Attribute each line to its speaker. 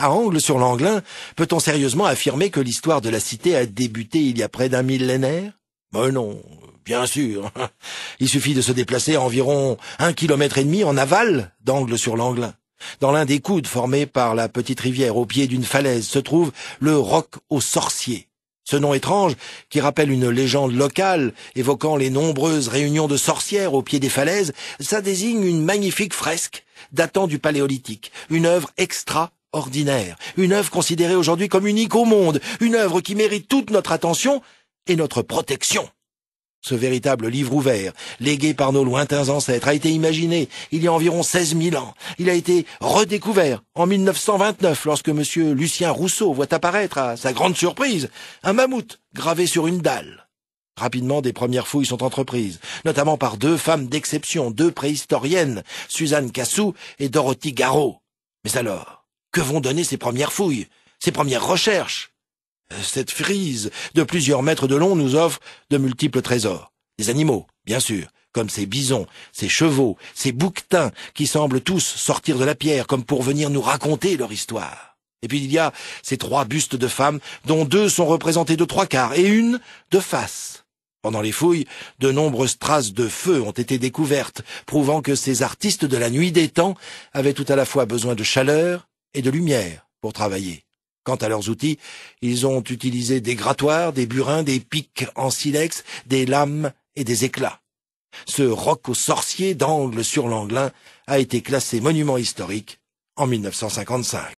Speaker 1: À Angles-sur-l'Anglin, peut-on sérieusement affirmer que l'histoire de la cité a débuté il y a près d'un millénaire? Ben non, bien sûr. Il suffit de se déplacer à environ 1,5 kilomètre en aval d'Angles-sur-l'Anglin. Dans l'un des coudes formés par la petite rivière au pied d'une falaise se trouve le Roc aux Sorciers. Ce nom étrange, qui rappelle une légende locale évoquant les nombreuses réunions de sorcières au pied des falaises, ça désigne une magnifique fresque datant du Paléolithique, une œuvre extraordinaire, une œuvre considérée aujourd'hui comme unique au monde, une œuvre qui mérite toute notre attention et notre protection. Ce véritable livre ouvert, légué par nos lointains ancêtres, a été imaginé il y a environ 16 000 ans. Il a été redécouvert en 1929 lorsque M. Lucien Rousseau voit apparaître, à sa grande surprise, un mammouth gravé sur une dalle. Rapidement, des premières fouilles sont entreprises, notamment par deux femmes d'exception, deux préhistoriennes, Suzanne Cassou et Dorothy Garot. Mais alors, que vont donner ces premières fouilles, ces premières recherches? Cette frise de plusieurs mètres de long nous offre de multiples trésors. Des animaux, bien sûr, comme ces bisons, ces chevaux, ces bouquetins qui semblent tous sortir de la pierre comme pour venir nous raconter leur histoire. Et puis il y a ces 3 bustes de femmes dont 2 sont représentés de 3/4 et une de face. Pendant les fouilles, de nombreuses traces de feu ont été découvertes, prouvant que ces artistes de la nuit des temps avaient tout à la fois besoin de chaleur et de lumière pour travailler. Quant à leurs outils, ils ont utilisé des grattoirs, des burins, des pics en silex, des lames et des éclats. Ce Roc aux Sorciers d'Angles-sur-l'Anglin a été classé monument historique en 1955.